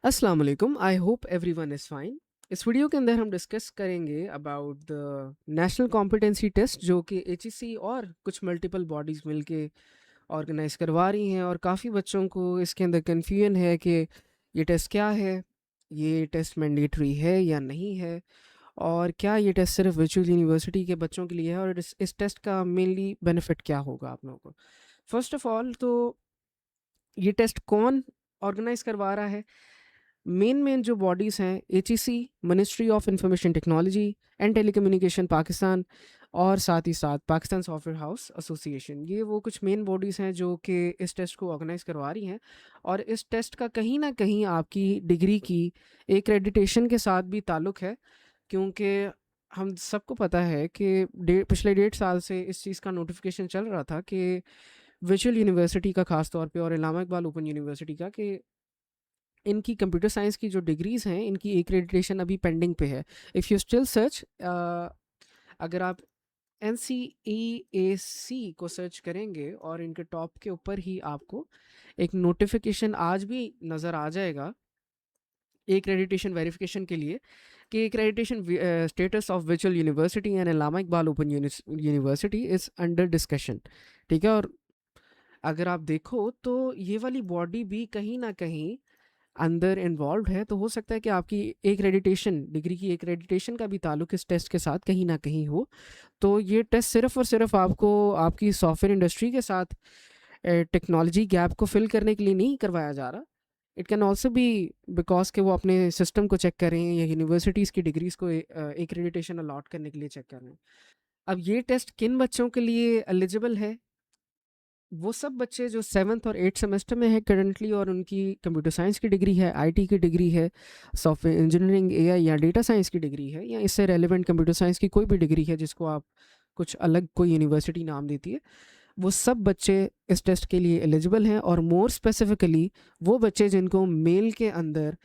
अस्सलाम वालेकुम। I hope everyone is fine. इस वीडियो के अंदर हम डिस्कस करेंगे about the national competency test जो कि एचईसी और कुछ मल्टीपल बॉडीज़ मिलके ऑर्गेनाइज करवा रही हैं, और काफ़ी बच्चों को इसके अंदर कन्फ्यूजन है कि ये टेस्ट क्या है, ये टेस्ट मैंडेटरी है या नहीं है, और क्या ये टेस्ट सिर्फ वर्चुअल यूनिवर्सिटी के बच्चों के लिए है, और इस टेस्ट का मेनली बेनिफिट क्या होगा आप लोगों को। फर्स्ट ऑफ ऑल तो ये टेस्ट कौन ऑर्गेनाइज करवा रहा है। मेन जो बॉडीज़ हैं, HEC, ministry of information technology and telecommunication Pakistan, और साथ ही साथ पाकिस्तान सॉफ्टवेयर हाउस एसोसिएशन, ये वो कुछ मेन बॉडीज़ हैं जो कि इस टेस्ट को ऑर्गेनाइज करवा रही हैं। और इस टेस्ट का कहीं ना कहीं आपकी डिग्री की एक्रेडिटेशन के साथ भी ताल्लुक़ है, क्योंकि हम सबको पता है कि पिछले 1.5 साल से इस चीज़ का नोटिफिकेशन चल रहा था कि वर्चुअल यूनिवर्सिटी का ख़ास तौर पे और इलामा इकबाल ओपन यूनिवर्सिटी का, कि इनकी कंप्यूटर साइंस की जो डिग्रीज़ हैं इनकी एक्रेडिटेशन अभी पेंडिंग पे है। इफ़ यू स्टिल सर्च, अगर आप NCEAC को सर्च करेंगे और इनके टॉप के ऊपर ही आपको एक नोटिफिकेशन आज भी नज़र आ जाएगा एक्रेडिटेशन वेरिफिकेशन के लिए, कि accreditation status of virtual university and Allama Iqbal open university is under discussion. ठीक है, और अगर आप देखो तो ये वाली बॉडी भी कहीं ना कहीं अंदर इन्वॉल्व है, तो हो सकता है कि आपकी एक्रेडिटेशन, डिग्री की एक्रेडिटेशन का भी ताल्लुक इस टेस्ट के साथ कहीं ना कहीं हो। तो ये टेस्ट सिर्फ और सिर्फ आपको आपकी सॉफ्टवेयर इंडस्ट्री के साथ टेक्नोलॉजी गैप को फिल करने के लिए नहीं करवाया जा रहा। It can also be because के वो अपने सिस्टम को चेक कर रहे हैं या यूनिवर्सिटीज़ की डिग्रीज़ को एक्रेडिटेशन अलॉट करने के लिए चेक कर रहे हैं। अब ये टेस्ट किन बच्चों के लिए एलिजिबल है? वो सब बच्चे जो 7th और 8th सेमेस्टर में है करंटली, और उनकी कंप्यूटर साइंस की डिग्री है, आईटी की डिग्री है, सॉफ्टवेयर इंजीनियरिंग, एआई या डेटा साइंस की डिग्री है, या इससे रेलेवेंट कंप्यूटर साइंस की कोई भी डिग्री है जिसको आप कुछ अलग कोई यूनिवर्सिटी नाम देती है, वो सब बच्चे इस टेस्ट के लिए एलिजिबल हैं। और मोर स्पेसिफिकली वो बच्चे जिनको मेल के अंदर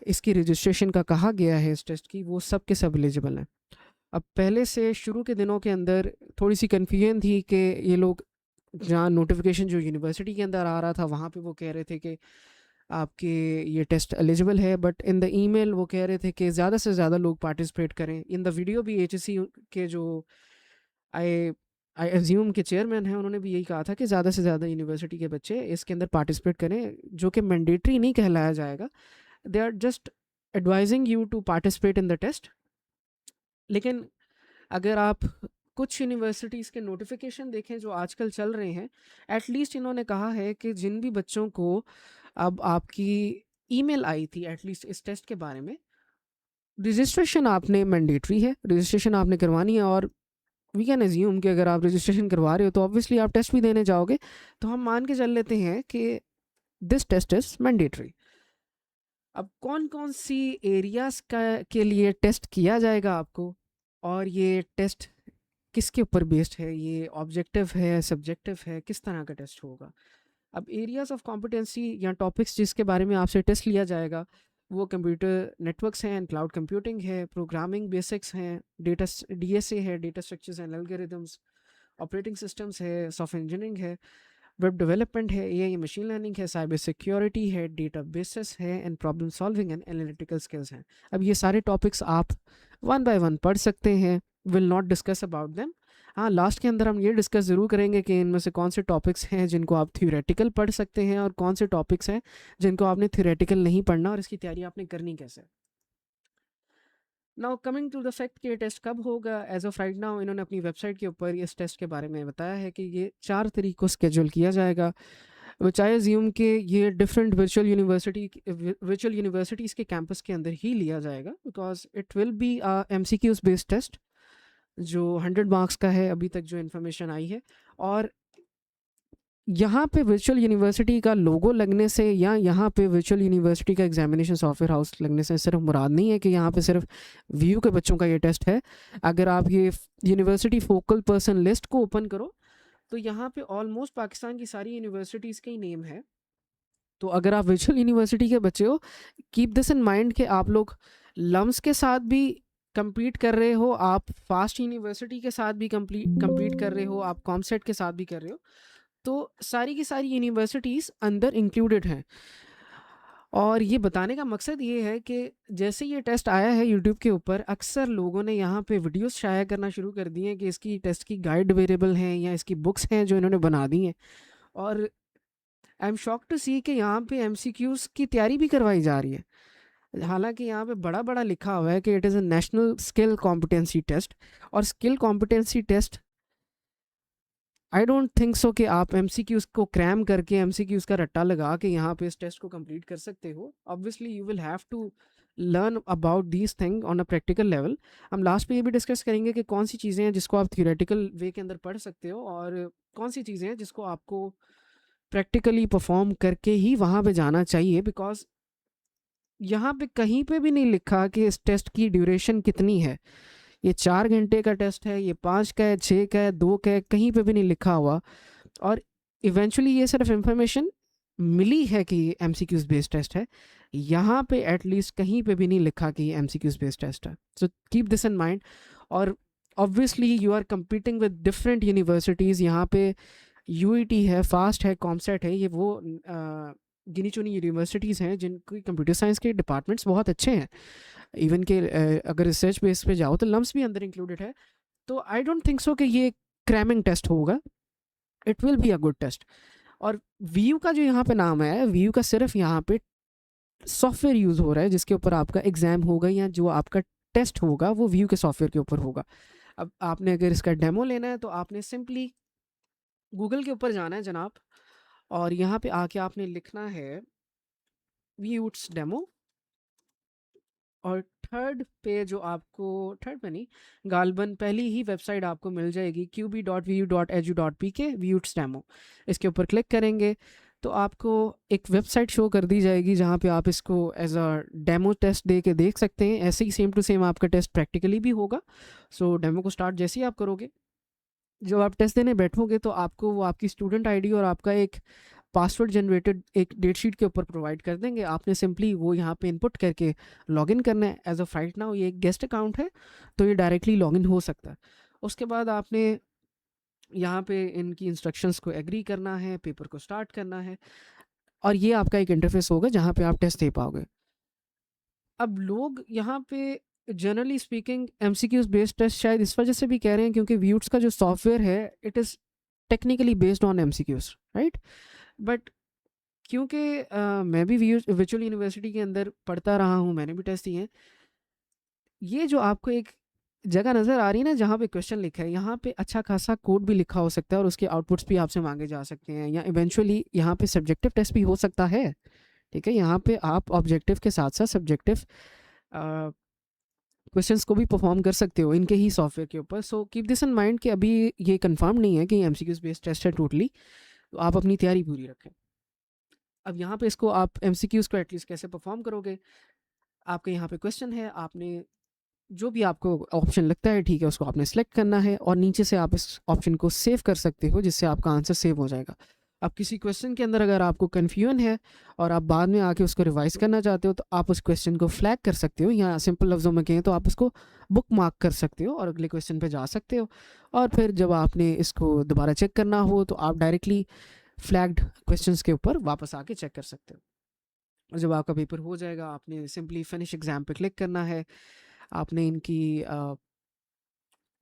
इसकी रजिस्ट्रेशन का कहा गया है इस टेस्ट की, वो सब के सब एलिजिबल हैं। अब पहले से शुरू के दिनों के अंदर थोड़ी सी कन्फ्यूजन थी कि ये लोग, जहाँ नोटिफिकेशन जो यूनिवर्सिटी के अंदर आ रहा था वहाँ पे वो कह रहे थे कि आपके ये टेस्ट एलिजिबल है, बट इन द ईमेल वो कह रहे थे कि ज़्यादा से ज़्यादा लोग पार्टिसिपेट करें। इन द वीडियो भी एचएससी के जो आई आई एज्यूम के चेयरमैन हैं, उन्होंने भी यही कहा था कि ज़्यादा से ज़्यादा यूनिवर्सिटी के बच्चे इसके अंदर पार्टिसिपेट करें, जो कि मैंडेटरी नहीं कहलाया जाएगा। They are just advising you to participate in the test. लेकिन अगर आप कुछ यूनिवर्सिटीज़ के नोटिफिकेशन देखें जो आजकल चल रहे हैं, एटलीस्ट इन्होंने कहा है कि जिन भी बच्चों को अब आपकी ईमेल आई थी एटलीस्ट इस टेस्ट के बारे में, रजिस्ट्रेशन आपने मैंडेटरी है, रजिस्ट्रेशन आपने करवानी है। और वी कैन एज्यूम कि अगर आप रजिस्ट्रेशन करवा रहे हो तो ऑब्वियसली आप टेस्ट भी देने जाओगे, तो हम मान के चल लेते हैं कि दिस टेस्ट इज़ मैंडेटरी। अब कौन कौन सी एरियाज़ का के लिए टेस्ट किया जाएगा आपको, और ये टेस्ट किसके ऊपर बेस्ड है, ये ऑब्जेक्टिव है, सब्जेक्टिव है, किस तरह का टेस्ट होगा। अब एरियाज ऑफ कॉम्पिटेंसी या टॉपिक्स जिसके बारे में आपसे टेस्ट लिया जाएगा, वो कंप्यूटर नेटवर्क्स हैं, क्लाउड कंप्यूटिंग है, प्रोग्रामिंग बेसिक्स हैं, डेटा डीएसए है, data structures and algorithms, operating systems है, सॉफ्टवेयर इंजीनियरिंग है, वेब डेवलपमेंट है, एआई मशीन लर्निंग है, साइबर सिक्योरिटी है, डेटा बेसिस है, and problem solving and analytical skills हैं। अब ये सारे टॉपिक्स आप वन बाय वन पढ़ सकते हैं, will not discuss about them. हाँ, लास्ट के अंदर हम ये डिस्कस ज़रूर करेंगे कि इनमें से कौन से टॉपिक्स हैं जिनको आप थ्योरेटिकल पढ़ सकते हैं, और कौन से टॉपिक्स हैं जिनको आपने थ्योरेटिकल नहीं पढ़ना, और इसकी तैयारी आपने करनी कैसे। Now coming to the fact कि ये टेस्ट कब होगा, एज ऑफ राइट नाउ इन्होंने अपनी वेबसाइट के ऊपर इस टेस्ट के बारे में बताया है कि ये 4 तारीख को स्केड्यूल किया जाएगा, विच आई अज्यूम कि ये डिफरेंट वर्चुअल यूनिवर्सिटीज़ के कैंपस के अंदर ही लिया जाएगा, because it will be MCQs based test जो 100 मार्क्स का है अभी तक जो इन्फॉर्मेशन आई है। और यहाँ पे वर्चुअल यूनिवर्सिटी का लोगो लगने से या यहाँ पे वर्चुअल यूनिवर्सिटी का एग्जामिनेशन सॉफ्टवेयर हाउस लगने से सिर्फ मुराद नहीं है कि यहाँ पे सिर्फ व्यू के बच्चों का ये टेस्ट है। अगर आप ये यूनिवर्सिटी फोकल पर्सन लिस्ट को ओपन करो तो यहाँ पे ऑलमोस्ट पाकिस्तान की सारी यूनिवर्सिटीज़ के ही नेम है। तो अगर आप वर्चुअल यूनिवर्सिटी के बच्चे हो, कीप दिस इन माइंड कि आप लोग लम्स के साथ भी compete कर रहे हो, आप फास्ट यूनिवर्सिटी के साथ भी compete कर रहे हो, आप कॉमसेट के साथ भी कर रहे हो, तो सारी की सारी यूनिवर्सिटीज़ अंदर इंक्लूडेड हैं। और ये बताने का मकसद ये है कि जैसे ये टेस्ट आया है यूट्यूब के ऊपर, अक्सर लोगों ने यहाँ पे वीडियोस शाया करना शुरू कर दिए हैं कि इसकी टेस्ट की गाइड अवेलेबल हैं या इसकी बुक्स हैं जो इन्होंने बना दी हैं। और आई एम शॉक टू सी कि यहाँ पे एमसीक्यूज़ की तैयारी भी करवाई जा रही है, हालांकि यहाँ पे बड़ा बड़ा लिखा हुआ है कि it is a national skill competency test. और skill competency test, I don't think so कि आप एमसीक्यूज़ को क्रैम करके एमसीक्यूज़ का रट्टा लगा के यहाँ पे इस टेस्ट को कंप्लीट कर सकते हो। Obviously you will have to learn about these thing on a practical level. हम लास्ट पे ये भी डिस्कस करेंगे कि कौन सी चीज़ें हैं जिसको आप थियोरेटिकल वे के अंदर पढ़ सकते हो और कौन सी चीज़ें हैं जिसको आपको प्रैक्टिकली परफॉर्म करके ही वहाँ पे जाना चाहिए। बिकॉज यहाँ पे कहीं पे भी नहीं लिखा कि इस टेस्ट की ड्यूरेशन कितनी है, ये 4 घंटे का टेस्ट है, ये 5 का है, 6 का है, 2 का है, कहीं पे भी नहीं लिखा हुआ। और इवेंचुअली ये सिर्फ इंफॉर्मेशन मिली है कि ये एमसीक्यूज बेस्ड टेस्ट है, यहाँ पे एटलीस्ट कहीं पे भी नहीं लिखा कि ये एमसीक्यूज बेस्ड टेस्ट है। So keep this in mind. और obviously you are competing with different universities. यहाँ पे यूईटी है, फास्ट है, कॉमसेट है, ये वो गिनी चुनी यूनिवर्सिटीज़ हैं जिनकी कंप्यूटर साइंस के डिपार्टमेंट्स बहुत अच्छे हैं। इवन के अगर रिसर्च बेस पे जाओ तो लम्स भी अंदर इंक्लूडेड है। तो आई डोंट थिंक सो कि ये क्रैमिंग टेस्ट होगा, it will be a good test. और वीयू का जो यहाँ पे नाम है, वीयू का सिर्फ यहाँ पे सॉफ्टवेयर यूज़ हो रहा है जिसके ऊपर आपका एग्ज़ाम होगा या जो आपका टेस्ट होगा वो वीयू के सॉफ्टवेयर के ऊपर होगा। अब आपने अगर इसका डेमो लेना है तो आपने सिंपली गूगल के ऊपर जाना है जनाब, और यहाँ पे आके आपने लिखना है वीयूट्स डेमो। और थर्ड पे जो आपको, थर्ड पे नहीं, गालबन पहली ही वेबसाइट आपको मिल जाएगी qb.vu.edu.pk वीयूट्स डेमो। इसके ऊपर क्लिक करेंगे तो आपको एक वेबसाइट शो कर दी जाएगी जहाँ पे आप इसको एज अ डेमो टेस्ट दे के देख सकते हैं। ऐसे ही सेम टू सेम आपका टेस्ट प्रैक्टिकली भी होगा। सो डेमो को स्टार्ट जैसे ही आप करोगे, जब आप टेस्ट देने बैठोगे तो आपको वो आपकी स्टूडेंट आईडी और आपका एक पासवर्ड जनरेटेड एक डेट शीट के ऊपर प्रोवाइड कर देंगे। आपने सिंपली वो यहाँ पे इनपुट करके लॉगिन करना है। एज ऑफ राइट नाउ ये एक गेस्ट अकाउंट है तो ये डायरेक्टली लॉगिन हो सकता है। उसके बाद आपने यहाँ पे इनकी इंस्ट्रक्शंस को एग्री करना है, पेपर को स्टार्ट करना है, और ये आपका एक इंटरफेस होगा जहाँ पे आप टेस्ट दे पाओगे। अब लोग यहाँ पे generally speaking MCQs based test शायद इस वजह से भी कह रहे हैं क्योंकि व्यूट्स का जो सॉफ्टवेयर है it is technically based on MCQs, right. But क्योंकि मैं भी वर्चुअल यूनिवर्सिटी के अंदर पढ़ता रहा हूँ, मैंने भी टेस्ट दिए हैं। ये जो आपको एक जगह नज़र आ रही है ना जहाँ पे क्वेश्चन लिखा है, यहाँ पे अच्छा खासा कोड भी लिखा हो सकता है और उसके आउटपुट्स भी आपसे मांगे जा सकते हैं, या इवेंचुअली यहाँ पे सब्जेक्टिव टेस्ट भी हो सकता है। ठीक है, यहाँ पे आप ऑब्जेक्टिव के साथ साथ सब्जेक्टिव क्वेश्चंस को भी परफॉर्म कर सकते हो इनके ही सॉफ्टवेयर के ऊपर। सो कीप दिस इन माइंड कि अभी ये कंफर्म नहीं है कि एमसीक्यूज बेस्ड टेस्ट है टोटली, तो आप अपनी तैयारी पूरी रखें। अब यहाँ पे इसको आप एमसीक्यूज को एटलीस्ट कैसे परफॉर्म करोगे, आपके यहाँ पे क्वेश्चन है, आपने जो भी आपको ऑप्शन लगता है ठीक है उसको आपने सेलेक्ट करना है और नीचे से आप इस ऑप्शन को सेव कर सकते हो जिससे आपका आंसर सेव हो जाएगा। अब किसी क्वेश्चन के अंदर अगर आपको कन्फ्यूजन है और आप बाद में आके उसको रिवाइज करना चाहते हो तो आप उस क्वेश्चन को फ्लैग कर सकते हो, या सिंपल लफ्ज़ों में कहें तो आप उसको बुक मार्क कर सकते हो और अगले क्वेश्चन पे जा सकते हो। और फिर जब आपने इसको दोबारा चेक करना हो तो आप डायरेक्टली फ्लैग्ड क्वेश्चंस के ऊपर वापस आके चेक कर सकते हो। और जब आपका पेपर हो जाएगा आपने सिंपली फिनिश एग्ज़ाम पे क्लिक करना है, आपने इनकी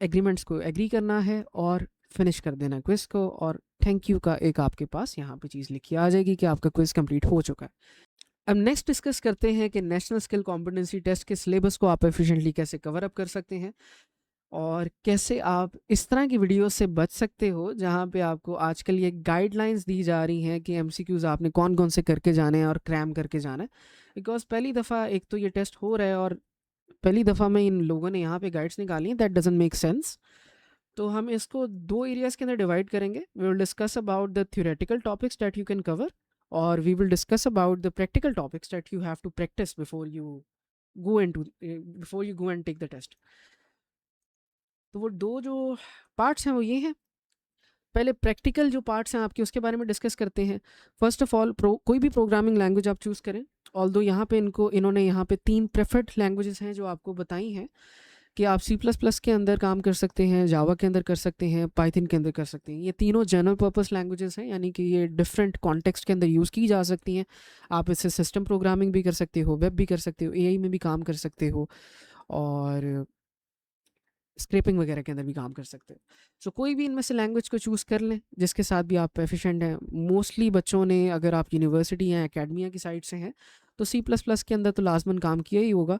एग्रीमेंट्स को एग्री करना है और फिनिश कर देना क्विज़ को, और थैंक यू का एक आपके पास यहाँ पे चीज़ लिखी आ जाएगी कि आपका क्विज़ कंप्लीट हो चुका है। अब नेक्स्ट डिस्कस करते हैं कि नेशनल स्किल कॉम्पिटेंसी टेस्ट के सिलेबस को आप एफिशिएंटली कैसे कवर अप कर सकते हैं और कैसे आप इस तरह की वीडियो से बच सकते हो जहाँ पे आपको आजकल ये गाइडलाइंस दी जा रही हैं कि एमसीक्यूज़ आपने कौन कौन से करके जाने हैं और क्रैम करके जाना है। बिकॉज पहली दफ़ा एक तो ये टेस्ट हो रहा है और पहली दफ़ा में इन लोगों ने यहाँ पे गाइड्स निकाली हैं, दैट डजंट मेक सेंस। तो हम इसको दो एरियाज़ के अंदर डिवाइड करेंगे। We will discuss about the theoretical topics that you can cover, और we will discuss about the practical topics that you have to practise before you go and take the test. तो वो दो जो parts हैं वो ये हैं। पहले प्रैक्टिकल जो पार्ट्स हैं आपके उसके बारे में डिस्कस करते हैं। फर्स्ट ऑफ ऑल कोई भी प्रोग्रामिंग लैंग्वेज आप चूज़ करें, ऑल्दो यहाँ पे इन्होंने यहाँ पे 3 प्रेफर्ड लैंग्वेजेस हैं जो आपको बताई हैं कि आप सी प्लस प्लस के अंदर काम कर सकते हैं, जावा के अंदर कर सकते हैं, पाइथन के अंदर कर सकते हैं। ये तीनों जनरल पर्पस लैंग्वेजेस हैं, यानी कि ये डिफरेंट कॉन्टेक्स्ट के अंदर यूज़ की जा सकती हैं। आप इससे सिस्टम प्रोग्रामिंग भी कर सकते हो, वेब भी कर सकते हो, एआई में भी काम कर सकते हो, और स्क्रैपिंग वगैरह के अंदर भी काम कर सकते हो। सो कोई भी इनमें से लैंग्वेज को चूज़ कर लें जिसके साथ भी आप एफिशिएंट हैं। मोस्टली बच्चों ने, अगर आप यूनिवर्सिटी या एकेडमिया की साइड से हैं, तो सी प्लस प्लस के अंदर तो लाजमन काम किया ही होगा।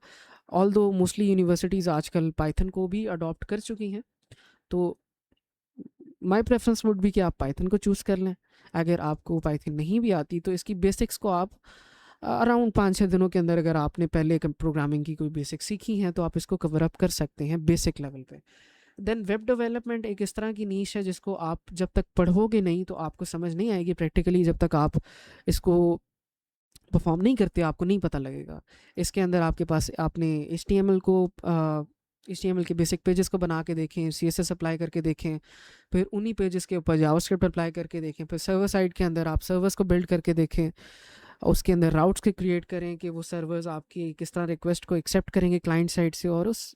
ऑल्दो मोस्टली यूनिवर्सिटीज़ आजकल पाइथन को भी अडॉप्ट कर चुकी हैं, तो माय प्रेफरेंस वुड भी कि आप पाइथन को चूज़ कर लें। अगर आपको पाइथन नहीं भी आती तो इसकी बेसिक्स को आप अराउंड 5-6 दिनों के अंदर, अगर आपने पहले प्रोग्रामिंग की कोई बेसिक सीखी हैं, तो आप इसको कवर अप कर सकते हैं बेसिक लेवल पे। देन वेब डेवलपमेंट एक इस तरह की नीश है जिसको आप जब तक पढ़ोगे नहीं तो आपको समझ नहीं आएगी प्रैक्टिकली, जब तक आप इसको परफॉर्म नहीं करते आपको नहीं पता लगेगा। इसके अंदर आपके पास, आपने HTML के बेसिक पेजेस को बना के देखें, CSS अप्लाई करके देखें, फिर उन्हीं पेजेस के ऊपर जावास्क्रिप्ट अप्लाई करके देखें, फिर सर्वर साइड के अंदर आप सर्वर्स को बिल्ड करके देखें, उसके अंदर राउट्स के क्रिएट करें कि वो सर्वर्स आपकी किस तरह रिक्वेस्ट को एक्सेप्ट करेंगे क्लाइंट साइड से, और उस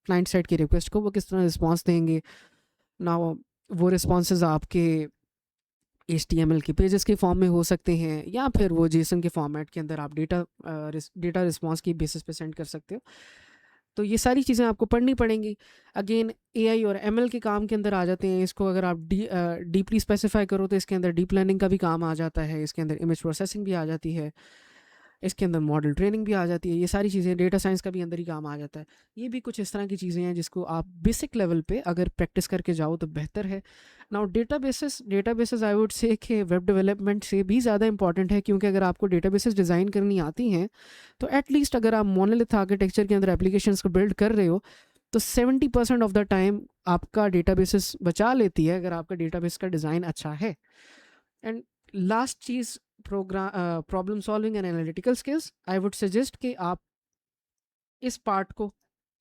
क्लाइंट साइड की रिक्वेस्ट को वो किस तरह रिस्पॉन्स देंगे ना। वो रिस्पॉन्सेज आपके HTML के पेजेस के फॉर्म में हो सकते हैं, या फिर वो JSON के फॉर्मेट के अंदर आप डेटा रिस्पॉन्स की बेसिस पे सेंड कर सकते हो। तो ये सारी चीज़ें आपको पढ़नी पड़ेंगी। अगेन AI और ML के काम के अंदर आ जाते हैं। इसको अगर आप डीपली स्पेसिफाई करो तो इसके अंदर डीप लर्निंग का भी काम आ जाता है, इसके अंदर इमेज प्रोसेसिंग भी आ जाती है, इसके अंदर मॉडल ट्रेनिंग भी आ जाती है। ये सारी चीज़ें, डेटा साइंस का भी अंदर ही काम आ जाता है। ये भी कुछ इस तरह की चीज़ें हैं जिसको आप बेसिक लेवल पे अगर प्रैक्टिस करके जाओ तो बेहतर है। Now databases I would say कि वेब डेवलपमेंट से भी ज़्यादा इंपॉर्टेंट है, क्योंकि अगर आपको डेटाबेसेस डिज़ाइन करनी आती हैं तो एटलीस्ट अगर आप मोनोलिथ आर्किटेक्चर के अंदर एप्लीकेशंस को बिल्ड कर रहे हो तो 70% ऑफ द टाइम आपका डेटाबेसेस बचा लेती है, अगर आपका डेटाबेस का डिज़ाइन अच्छा है। And last cheese, problem solving and analytical skills. I would suggest कि आप इस पार्ट को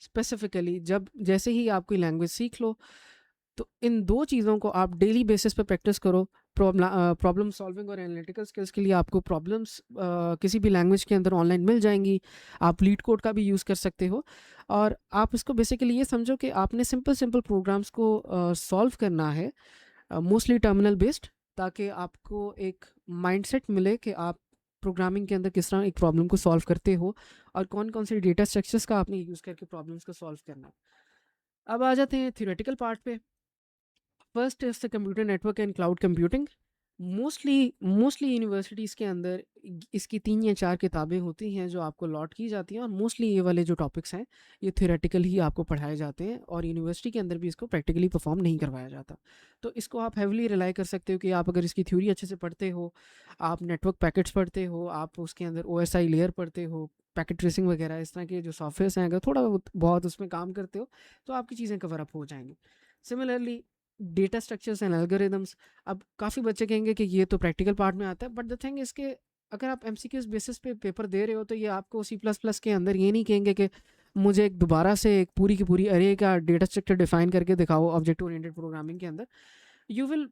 स्पेसिफिकली, जब जैसे ही आप कोई लैंग्वेज सीख लो तो इन दो चीज़ों को आप डेली बेसिस पे प्रैक्टिस करो। प्रॉब्लम सॉल्विंग और एनालिटिकल स्किल्स के लिए आपको प्रॉब्लम्स किसी भी लैंग्वेज के अंदर ऑनलाइन मिल जाएंगी। आप लीड कोड का भी यूज़ कर सकते हो, और आप इसको बेसिकली ये समझो कि आपने सिंपल प्रोग्राम्स को सॉल्व करना है, मोस्टली टर्मिनल बेस्ड, ताकि आपको एक माइंडसेट मिले कि आप प्रोग्रामिंग के अंदर किस तरह एक प्रॉब्लम को सॉल्व करते हो और कौन कौन से डेटा स्ट्रक्चर्स का आपने यूज़ करके प्रॉब्लम्स को सॉल्व करना है। अब आ जाते हैं थ्योरेटिकल पार्ट पे। First is the computer network and cloud computing. Mostly universities के अंदर इसकी 3 या 4 किताबें होती हैं जो आपको लॉट की जाती हैं, और मोस्टली ये वाले जो टॉपिक्स हैं ये थ्योरेटिकल ही आपको पढ़ाए जाते हैं, और यूनिवर्सिटी के अंदर भी इसको प्रैक्टिकली परफॉर्म नहीं करवाया जाता। तो इसको आप हैविली रिलाई कर सकते हो कि आप अगर इसकी थ्योरी अच्छे से पढ़ते हो, आप नेटवर्क पैकेट्स पढ़ते हो, आप उसके अंदर OSI लेयर पढ़ते हो, पैकेट ट्रेसिंग वगैरह इस तरह के जो सॉफ्टवेयर्स हैं, अगर थोड़ा बहुत उसमें काम करते हो तो आपकी चीज़ें कवर अप हो जाएंगी। Similarly data structures and algorithms. अब काफ़ी बच्चे कहेंगे कि ये तो प्रैक्टिकल पार्ट में आता है, बट द थिंग इसके, अगर आप MCQs बेसिस पे पेपर दे रहे हो तो ये आपको C++ के अंदर ये नहीं कहेंगे कि मुझे एक दोबारा से एक पूरी की पूरी अरे का डेटा स्ट्रक्चर डिफाइन करके दिखाओ ऑब्जेक्ट ओरिएंटेड प्रोग्रामिंग के अंदर। You will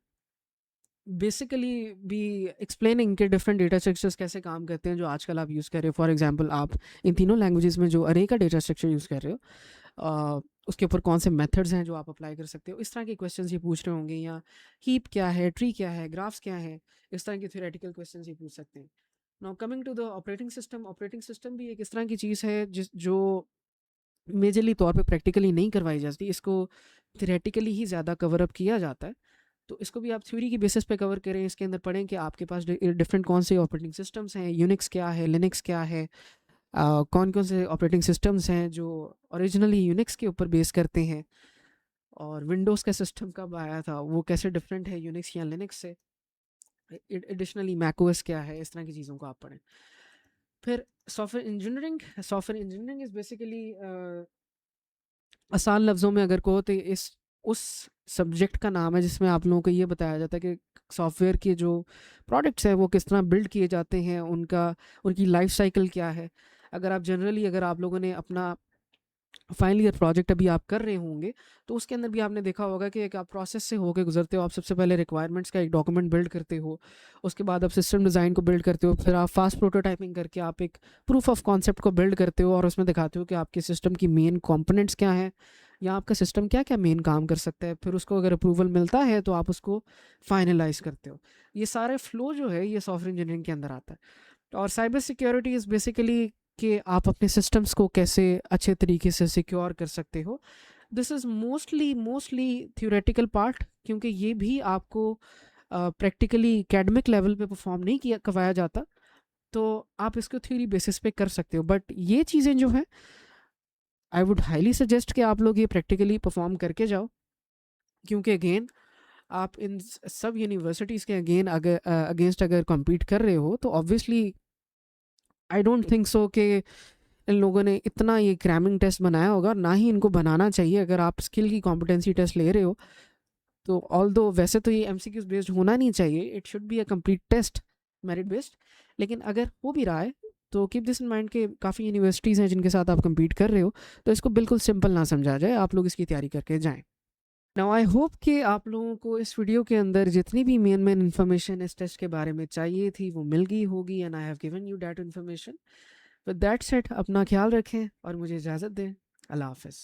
basically be explaining के डिफरेंट डेटा स्ट्रक्चर्स कैसे काम करते हैं जो आजकल आप यूज़ कर रहे हो। फॉर एग्जांपल, आप इन तीनों लैंग्वेजेस में जो अरे का डेटा स्ट्रक्चर यूज़ कर रहे हो, उसके ऊपर कौन से मेथड्स हैं जो आप अप्लाई कर सकते हो, इस तरह के क्वेश्चंस ये पूछ रहे होंगे, या हीप क्या है, ट्री क्या है, ग्राफ्स क्या है, इस तरह के थ्योरेटिकल क्वेश्चंस ये पूछ सकते हैं। Now coming to the operating system भी एक इस तरह की चीज़ है जो मेजरली तौर पे प्रैक्टिकली नहीं करवाई जाती, इसको थ्योरेटिकली ही ज़्यादा कवर अप किया जाता है। तो इसको भी आप थ्योरी की बेसिस पे कवर करें, इसके अंदर पढ़ें कि आपके पास डिफरेंट कौन से ऑपरेटिंग सिस्टम्स हैं, यूनिक्स क्या है, लिनक्स क्या है, कौन कौन से ऑपरेटिंग सिस्टम्स हैं जो ओरिजिनली यूनिक्स के ऊपर बेस करते हैं, और विंडोज़ का सिस्टम कब आया था, वो कैसे डिफरेंट है यूनिक्स या लिनक्स से। एडिशनली मैकओएस क्या है, इस तरह की चीज़ों को आप पढ़ें। फिर सॉफ्टवेयर इंजीनियरिंग इज़ बेसिकली, आसान लफ्ज़ों में अगर कहो तो इस उस सब्जेक्ट का नाम है जिसमें आप लोगों को ये बताया जाता है कि सॉफ्टवेयर के जो प्रोडक्ट्स हैं वो किस तरह बिल्ड किए जाते हैं, उनकी लाइफ साइकिल क्या है। अगर आप जनरली, अगर आप लोगों ने अपना फाइनल ईयर प्रोजेक्ट अभी आप कर रहे होंगे, तो उसके अंदर भी आपने देखा होगा कि एक आप प्रोसेस से होके गुजरते हो। आप सबसे पहले रिक्वायरमेंट्स का एक डॉक्यूमेंट बिल्ड करते हो, उसके बाद आप सिस्टम डिज़ाइन को बिल्ड करते हो, फिर आप फास्ट प्रोटोटाइपिंग करके आप एक प्रूफ ऑफ कॉन्सेप्ट को बिल्ड करते हो और उसमें दिखाते हो कि आपके सिस्टम की मेन कंपोनेंट्स क्या हैं या आपका सिस्टम क्या क्या मेन काम कर सकता है। फिर उसको अगर अप्रूवल मिलता है तो आप उसको फाइनलाइज करते हो। ये सारे फ्लो जो है ये सॉफ्टवेयर इंजीनियरिंग के अंदर आता है। और साइबर सिक्योरिटी इज़ बेसिकली कि आप अपने सिस्टम्स को कैसे अच्छे तरीके से सिक्योर कर सकते हो। This is mostly theoretical part, क्योंकि ये भी आपको प्रैक्टिकली एकेडमिक लेवल पे परफॉर्म नहीं किया करवाया जाता, तो आप इसको थ्योरी बेसिस पे कर सकते हो। बट ये चीज़ें जो हैं, आई वुड हाईली सजेस्ट कि आप लोग ये प्रैक्टिकली परफॉर्म करके जाओ, क्योंकि अगेन आप इन सब यूनिवर्सिटीज़ के अगेन अगर अगेंस्ट अगर कम्पीट कर रहे हो तो obviously I don't think so कि इन लोगों ने इतना ये क्रैमिंग टेस्ट बनाया होगा, ना ही इनको बनाना चाहिए। अगर आप स्किल की कॉम्पिटेंसी टेस्ट ले रहे हो तो ऑल्दो वैसे तो ये एमसीक्यूज बेस्ड होना नहीं चाहिए, it should be a complete test, merit based. लेकिन अगर हो भी रहा है तो कीप दिस इन माइंड के काफ़ी यूनिवर्सिटीज़ हैं जिनके साथ आप compete कर रहे हो, तो इसको बिल्कुल सिंपल ना समझा जाए, आप लोग इसकी तैयारी करके जाएं। नाउ आई होप कि आप लोगों को इस वीडियो के अंदर जितनी भी मेन इन्फॉर्मेशन इस टेस्ट के बारे में चाहिए थी वो मिल गई होगी, and I have given you that information. With that set, अपना ख्याल रखें और मुझे इजाज़त दें। अल्लाह हाफ़िज़।